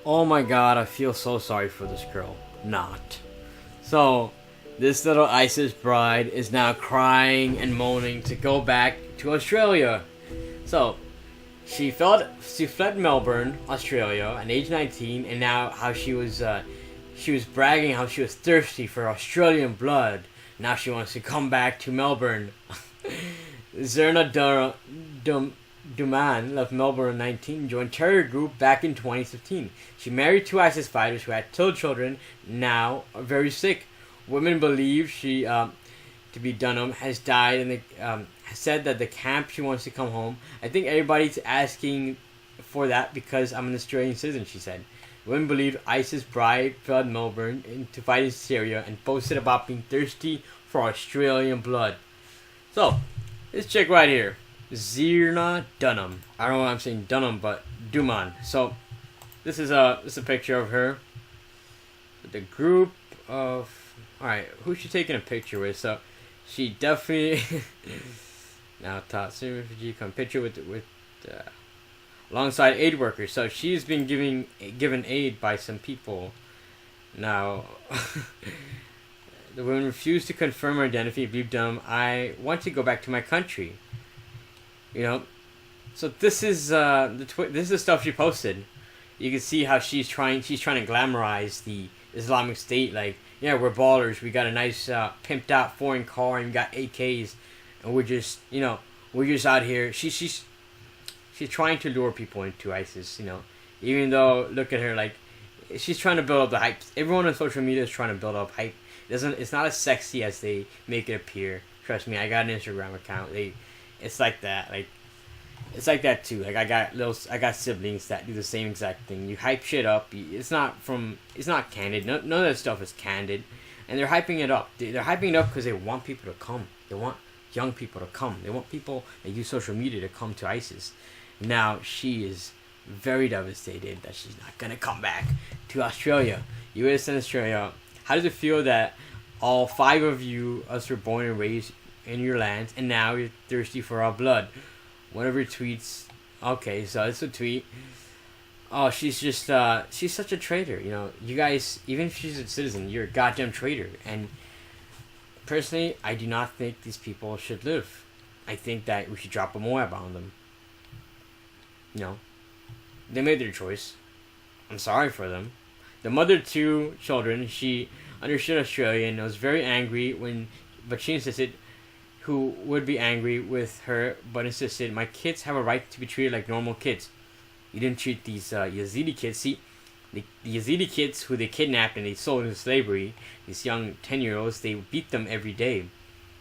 Oh my god, I feel so sorry for this girl. Not. So, this little ISIS bride is now crying and moaning to go back to Australia. So, she fled Melbourne, Australia, at age 19, and now how she was bragging how she was thirsty for Australian blood. Now she wants to come back to Melbourne. Zerna Duman left Melbourne at 19, joined terror group back in 2015. She married two ISIS fighters who had two children, now are very sick. Women believe she, to be Dunham, has died and has said that the camp she wants to come home. I think everybody's asking for that because I'm an Australian citizen, she said. Women believe ISIS bride fled Melbourne to fight in Syria and boasted about being thirsty for Australian blood. So, this chick right here, Zirna Dunham. I don't know why I'm saying Dunham, but Duman. So, this is a picture of her. The group of... Alright, who's she taking a picture with? So, she definitely... now, top Syrian refugee come picture with alongside aid workers. So, she's been given aid by some people. Now... The woman refused to confirm her identity. Believed I want to go back to my country. You know, so this is this is the stuff she posted. You can see how she's trying to glamorize the Islamic State. Like, yeah, we're ballers. We got a nice pimped out foreign car and we got AKs, and we're just out here. She's trying to lure people into ISIS. You know, even though look at her, like she's trying to build up the hype. Everyone on social media is trying to build up hype. It's not as sexy as they make it appear. Trust me, I got an Instagram account. It's like that. Like, it's like that too. Like I got siblings that do the same exact thing. You hype shit up. It's not candid. None of that stuff is candid, and they're hyping it up. They're hyping it up because they want people to come. They want young people to come. They want people that use social media to come to ISIS. Now she is very devastated that she's not gonna come back to Australia. U.S. and Australia. How does it feel that all five of you, us were born and raised in your lands, and now you're thirsty for our blood? One of her tweets. Okay, so it's a tweet. Oh, she's such a traitor. You know, you guys, even if she's a citizen, you're a goddamn traitor. And personally, I do not think these people should live. I think that we should drop a Moab on them. You know, they made their choice. I'm sorry for them. The mother of two children, she understood Australia and was very angry but she insisted, who would be angry with her, but insisted, my kids have a right to be treated like normal kids. You didn't treat these Yazidi kids. See, the Yazidi kids who they kidnapped and they sold into slavery, these young 10-year-olds, they beat them every day.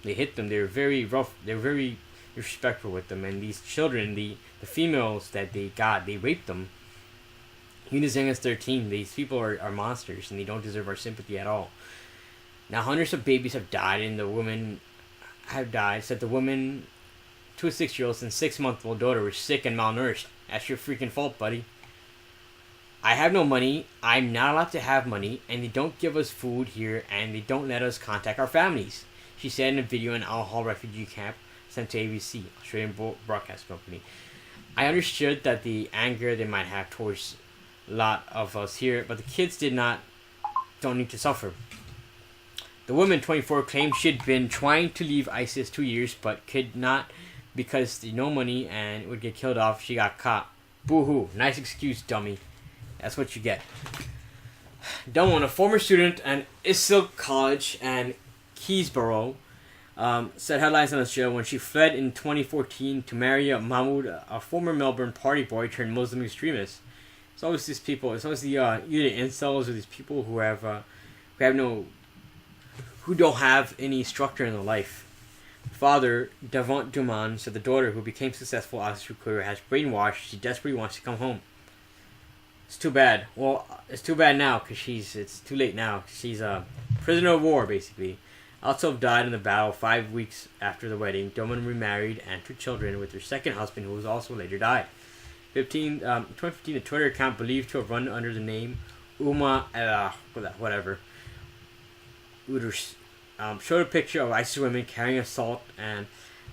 They hit them. They were very rough. They were very disrespectful with them. And these children, the females that they got, they raped them. Even as young as 13, these people are monsters and they don't deserve our sympathy at all. Now, hundreds of babies have died and the women have died. Said the woman, two 6-year-olds and 6-month-old daughter were sick and malnourished. That's your freaking fault, buddy. I have no money. I'm not allowed to have money. And they don't give us food here and they don't let us contact our families. She said in a video in Al Hol refugee camp sent to ABC, Australian Broadcast Company. I understood that the anger they might have towards a lot of us here, but the kids don't need to suffer. The woman, 24, claimed she'd been trying to leave ISIS 2 years, but could not because there's no money and would get killed off if she got caught. Boo-hoo. Nice excuse, dummy. That's what you get. Dumb one, a former student at Isil College and Keysborough, said headlines on Australia when she fled in 2014 to marry Mahmoud, a former Melbourne party boy turned Muslim extremist. It's always these people. It's always the either incels or these people who don't have any structure in their life. Father Davant Duman said the daughter, who became successful as a career, has brainwashed. She desperately wants to come home. It's too bad. Well, it's too bad now because it's too late now. She's a prisoner of war basically. Altov died in the battle 5 weeks after the wedding. Duman remarried and 2 children with her second husband, who was also later died. 2015, a Twitter account believed to have run under the name Uma whatever Uders showed a picture of ISIS women carrying assault and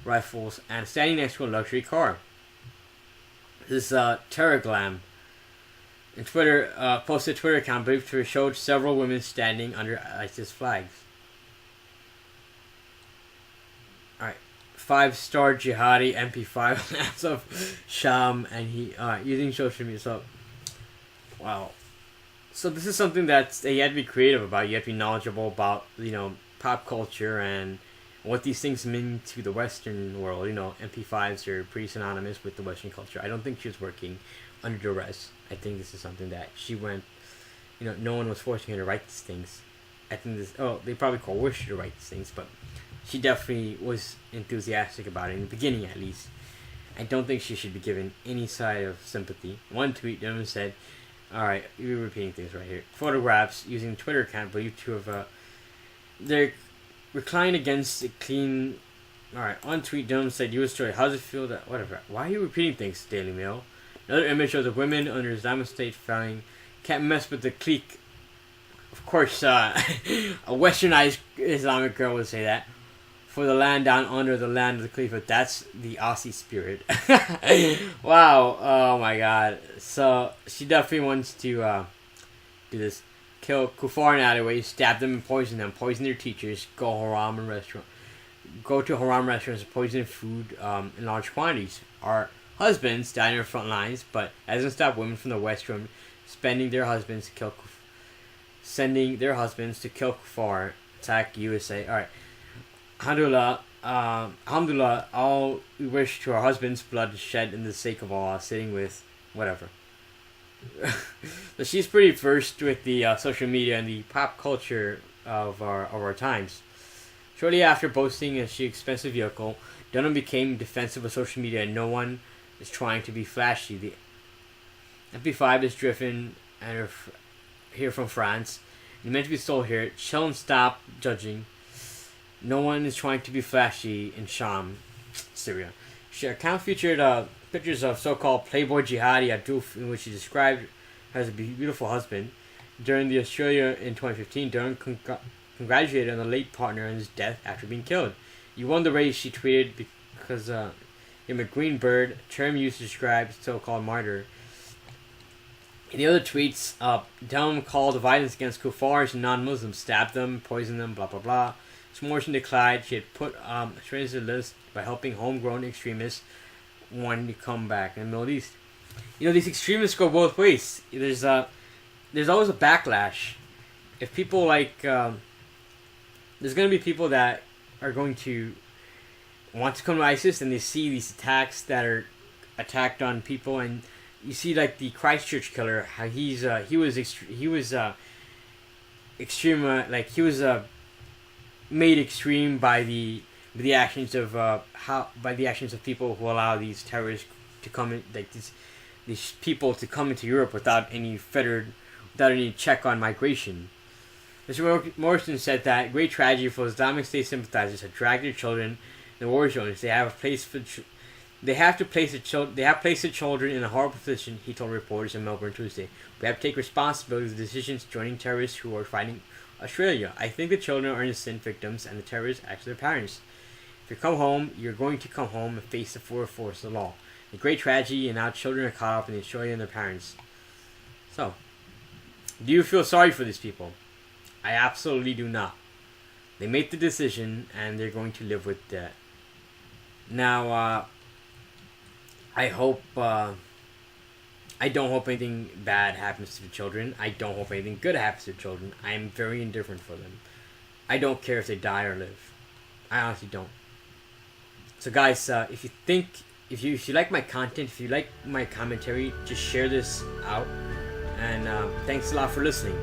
rifles and standing next to a luxury car. This Terraglam. And Twitter posted a Twitter account believed to have showed several women standing under ISIS flags. Alright. 5-star jihadi MP5 lands of Sham, and he using social media. So, wow. So this is something that you have to be creative about. You have to be knowledgeable about, pop culture and what these things mean to the Western world. MP5s are pretty synonymous with the Western culture. I don't think she was working under duress. I think this is something that she went, no one was forcing her to write these things. I think they probably coerced her to write these things, but she definitely was enthusiastic about it, in the beginning at least. I don't think she should be given any side of sympathy. One tweet, Dylan said, alright, you're repeating things right here. Photographs using Twitter account believed to have, they're reclined against a clean. Alright, on tweet, Dylan said, U.S. story, how's it feel that, whatever. Why are you repeating things, Daily Mail? Another image of the women under Islamic State filing, can't mess with the clique. Of course, a westernized Islamic girl would say that. For the land down under, the land of the clique, but that's the Aussie spirit. Wow, oh my god. So, she definitely wants to do this. Kill kuffar in alleyways, stab them and poison them, poison their teachers, go to haram restaurants and poison food in large quantities. Our husbands died in the front lines, but that doesn't stop women from the West from sending their husbands to kill kuffar, attack USA. Alright. Alhamdulillah, all we wish to our husbands' blood shed in the sake of Allah, sitting with whatever. So she's pretty versed with the social media and the pop culture of our times. Shortly after boasting a expensive vehicle, Dunham became defensive of social media, and no one is trying to be flashy. The MP5 is driven and here from France. It's meant to be sold here. Chill and stop judging. No one is trying to be flashy in Sham, Syria. Her account featured pictures of so-called Playboy jihadi Abdul, in which she described her as a beautiful husband. During the Australia in 2015, Dunham congratulated on the late partner on his death after being killed. You won the race, she tweeted, because I'm a green bird, term used to describe so-called martyr. In the other tweets, Dunham called the violence against kuffars and non-Muslims, stabbed them, poisoned them, blah blah blah. Morrison declared she had put Australians to the list by helping homegrown extremists wanting to come back in the Middle East. These extremists go both ways. There's always a backlash. If people there's going to be people that are going to want to come to ISIS, and they see these attacks that are attacked on people, and you see like the Christchurch killer, how he was made extreme by the actions of people who allow these terrorists to come in, like these people to come into Europe without any check on migration. Mr. Morrison said that great tragedy for Islamic State sympathizers have dragged their children in the war zones. They have placed the children in a horrible position. He told reporters in Melbourne Tuesday. We have to take responsibility for the decisions joining terrorists who are fighting Australia. I think the children are innocent victims and the terrorists actually their parents. If you come home, you're going to come home and face the full force of the law. A great tragedy, and now children are caught up in Australia and their parents. So, do you feel sorry for these people? I absolutely do not. They made the decision and they're going to live with that. Now, I don't hope anything bad happens to the children. I don't hope anything good happens to the children. I am very indifferent for them. I don't care if they die or live. I honestly don't. So guys, if you like my content, if you like my commentary, just share this out. And thanks a lot for listening.